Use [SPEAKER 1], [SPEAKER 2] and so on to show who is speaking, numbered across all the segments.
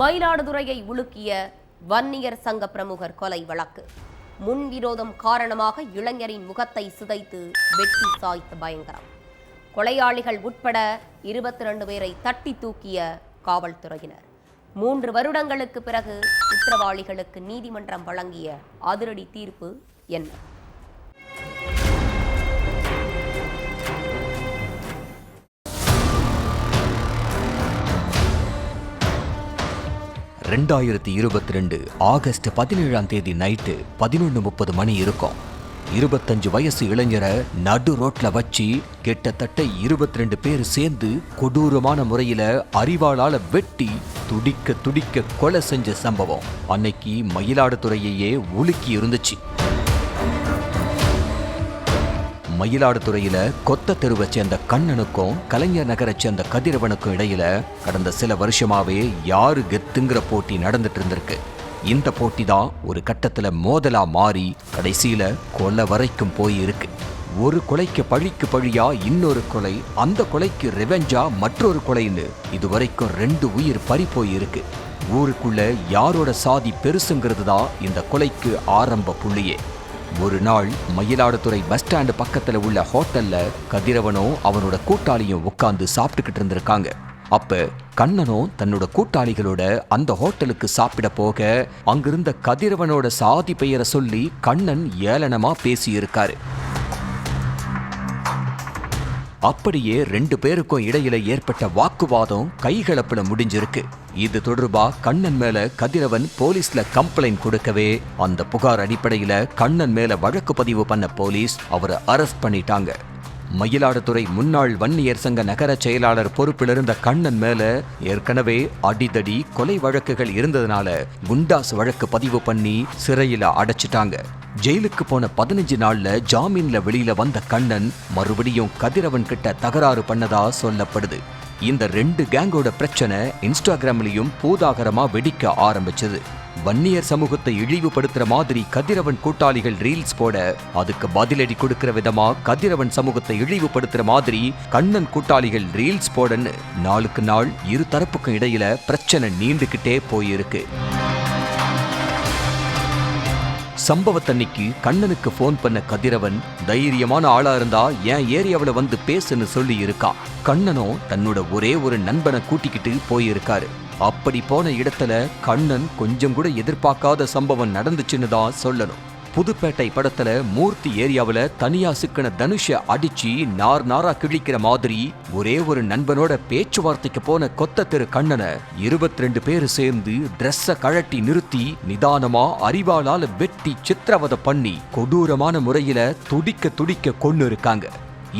[SPEAKER 1] மயிலாடுதுறையை உலுக்கிய வன்னியர் சங்க பிரமுகர் கொலை வழக்கு. முன்விரோதம் காரணமாக இளைஞரின் முகத்தை சிதைத்து வெட்டி சாய்த்த பயங்கரம். கொலையாளிகள் உட்பட 22 பேரை தட்டி தூக்கிய காவல்துறையினர். 3 வருடங்களுக்கு பிறகு குற்றவாளிகளுக்கு நீதிமன்றம் வழங்கிய அதிரடி தீர்ப்பு என்ன?
[SPEAKER 2] 2022 ஆகஸ்ட் 17ஆம் தேதி நைட்டு 11:30 மணி இருக்கும். 25 வயசு இளைஞரை நடு ரோட்ல வச்சு கிட்டத்தட்ட 22 பேர் சேர்ந்து கொடூரமான முறையில அரிவாளால வெட்டி துடிக்க துடிக்க கொலை செஞ்ச சம்பவம் அன்னைக்கு மயிலாடுதுறையையே உலுக்கி இருந்துச்சு. மயிலாடுதுறையில கொத்த தெருவை சேர்ந்த கண்ணனுக்கும் கலைஞர் நகரை சேர்ந்த கதிரவனுக்கும் இடையில கடந்த சில வருஷமாவே யாரு கெத்துங்கிற போட்டி நடந்துட்டு இருந்திருக்கு. இந்த போட்டி தான் ஒரு கட்டத்துல மோதலா மாறி கடைசியில கொலை வரைக்கும் போயிருக்கு. ஒரு கொலைக்கு பழிக்கு பழியா இன்னொரு கொலை, அந்த கொலைக்கு ரிவெஞ்சா மற்றொரு கொலைன்னு இதுவரைக்கும் 2 உயிர் பறி போயிருக்கு. ஊருக்குள்ள யாரோட சாதி பெருசுங்கிறது தான் இந்த கொலைக்கு ஆரம்ப புள்ளியே. ஒரு நாள் மயிலாடுதுறை பஸ் ஸ்டாண்டு பக்கத்துல உள்ள ஹோட்டல்ல கதிரவனும் அவனோட கூட்டாளியும் உட்கார்ந்து சாப்பிட்டுக்கிட்டு இருந்திருக்காங்க. அப்ப கண்ணனும் தன்னோட கூட்டாளிகளோட அந்த ஹோட்டலுக்கு சாப்பிட போக அங்கிருந்த கதிரவனோட சாதி பெயரை சொல்லி கண்ணன் ஏளனமா பேசி இருக்காரு. அப்படியே 2 பேருக்கும் இடையில ஏற்பட்ட வாக்குவாதம் கைகலப்புல முடிஞ்சிருக்கு. இது தொடர்பா கண்ணன் மேல கதிரவன் போலீஸ்ல கம்ப்ளைண்ட் கொடுக்கவே அந்த புகார் அடிப்படையில கண்ணன் மேல வழக்கு பதிவு பண்ண போலீஸ் அவரை அரெஸ்ட் பண்ணிட்டாங்க. மயிலாடுதுறை முன்னாள் வன்னியர் சங்க நகர செயலாளர் பொறுப்பில் இருந்த கண்ணன் மேல ஏற்கனவே அடிதடி கொலை வழக்குகள் இருந்ததுனால குண்டாஸ் வழக்கு பதிவு பண்ணி சிறையில அடைச்சிட்டாங்க. ஜெயிலுக்கு போன 15 நாள்ல ஜாமீன்ல வெளியில வந்த கண்ணன் மறுபடியும் கதிரவன் கிட்ட தகராறு பண்ணதா சொல்லப்படுது. இந்த 2 கேங்கோட பிரச்சனை இன்ஸ்டாகிராம்லயும் பூதாகரமா வெடிக்க ஆரம்பிச்சது. வன்னியர் சமூகத்தை இழிவுபடுத்துற மாதிரி கதிரவன் கூட்டாளிகள் ரீல்ஸ் போட, அதுக்கு பதிலடி கொடுக்கிற விதமா கதிரவன் சமூகத்தை இழிவுபடுத்துற மாதிரி கண்ணன் கூட்டாளிகள் ரீல்ஸ் போடன்னு நாளுக்கு நாள் இரு தரப்புக்கும் இடையில பிரச்சனை நீண்டுகிட்டே போயிருக்கு. சம்பவத்தன்னைக்கு கண்ணனுக்கு போன் பண்ண கதிரவன் தைரியமான ஆளா இருந்தா என் ஏரியாவில வந்து பேசுன்னு சொல்லி இருக்கான். கண்ணனும் தன்னோட ஒரே ஒரு நண்பனை கூட்டிக்கிட்டு போயிருக்காரு. அப்படி போன இடத்துல கண்ணன் கொஞ்சம் கூட எதிர்பார்க்காத சம்பவம் நடந்துச்சுன்னு தான் சொல்லணும். புதுப்பேட்டை படத்துல மூர்த்தி ஏரியாவில தனியா சிக்கன தனுஷ அடிச்சு நாரா கிழிக்கிற மாதிரி ஒரே ஒரு நண்பனோட பேச்சுவார்த்தைக்கு போன கொத்த தெரு கண்ணனை 22 பேர் சேர்ந்து டிரெஸ்ஸ கழட்டி நிறுத்தி நிதானமா அரிவாளால வெட்டி சித்திரவதை பண்ணி கொடூரமான முறையில துடிக்க துடிக்க கொன்னு இருக்காங்க.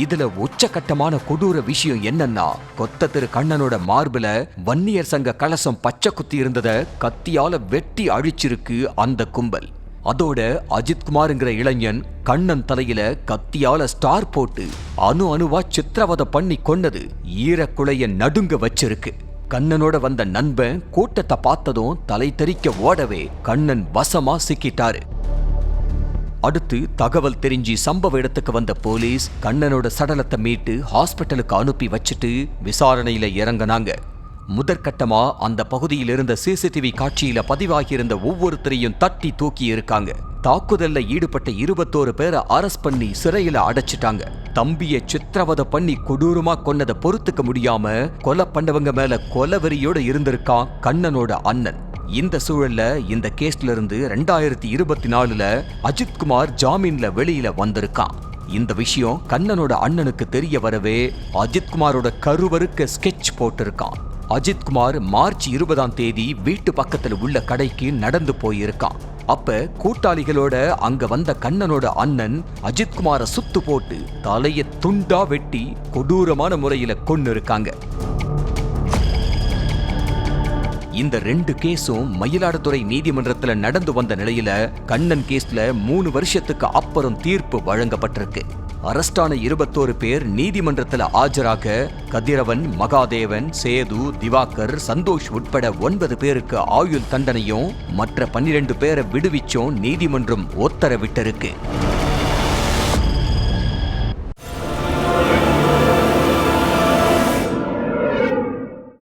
[SPEAKER 2] இதுல உச்சகட்டமான கொடூர விஷயம் என்னன்னா, கொத்த தெரு கண்ணனோட மார்பில வன்னியர் சங்க கலசம் பச்சை குத்தி இருந்தத கத்தியால வெட்டி அழிச்சிருக்கு அந்த கும்பல். அதோட அஜித்குமார்ங்கிற இளைஞன் கண்ணன் தலையில கத்தியால ஸ்டார் போட்டு அணுவா சித்திரவதை பண்ணி கொன்னது ஈரக்குலைய நடுங்க வச்சிருக்கு. கண்ணனோட வந்த நண்பன் கூட்டத்தை பார்த்ததும் தலை தெறிக்க ஓடவே கண்ணன் வசமா சிக்கிட்டாரு. அடுத்து தகவல் தெரிஞ்சு சம்பவ இடத்துக்கு வந்த போலீஸ் கண்ணனோட சடலத்தை மீட்டு ஹாஸ்பிட்டலுக்கு அனுப்பி வச்சுட்டு விசாரணையில இறங்கினாங்க. முதற்கட்டமா அந்த பகுதியில் இருந்த சிசிடிவி காட்சியில பதிவாகியிருந்த ஒவ்வொருத்தரையும் தட்டி தூக்கி இருக்காங்க. தாக்குதல்ல ஈடுபட்ட 21 பேரை அரெஸ்ட் பண்ணி சிறையில அடைச்சிட்டாங்க. தம்பிய சித்திரவதை பண்ணி கொடூரமா கொன்னதை பொறுத்துக்க முடியாம கொலை பண்ணவங்க மேல கொலவெறியோட இருந்திருக்கான் கண்ணனோட அண்ணன். இந்த சூழல்ல இந்த கேஸ்ல இருந்து 2024ல அஜித்குமார் ஜாமீன்ல வெளியில வந்திருக்கான். இந்த விஷயம் கண்ணனோட அண்ணனுக்கு தெரிய வரவே அஜித்குமாரோட கருவறுக்க ஸ்கெட்ச் போட்டிருக்கான். அஜித்குமார் மார்ச் 20ஆம் தேதி வீட்டு பக்கத்துல உள்ள கடைக்கு நடந்து போயிருக்கான். அப்ப கூட்டாளிகளோட அங்க வந்த கண்ணனோட அண்ணன் அஜித்குமாரை சுத்து போட்டு தலைய துண்டா வெட்டி கொடூரமான முறையில கொன்னு இருக்காங்க. இந்த 2 கேஸும் மயிலாடுதுறை நீதிமன்றத்துல நடந்து வந்த நிலையில கண்ணன் கேஸ்ல 3 வருஷத்துக்கு அப்புறம் தீர்ப்பு வழங்கப்பட்டிருக்கு. அரஸ்டான 21 பேர் நீதிமன்றத்துல ஆஜராக கதிரவன், மகாதேவன், சேது, திவாகர், சந்தோஷ் உட்பட 9 பேருக்கு ஆயுள் தண்டனையும் மற்ற 12 பேரை விடுவிச்சும் நீதிமன்றம் உத்தரவிட்டிருக்கு.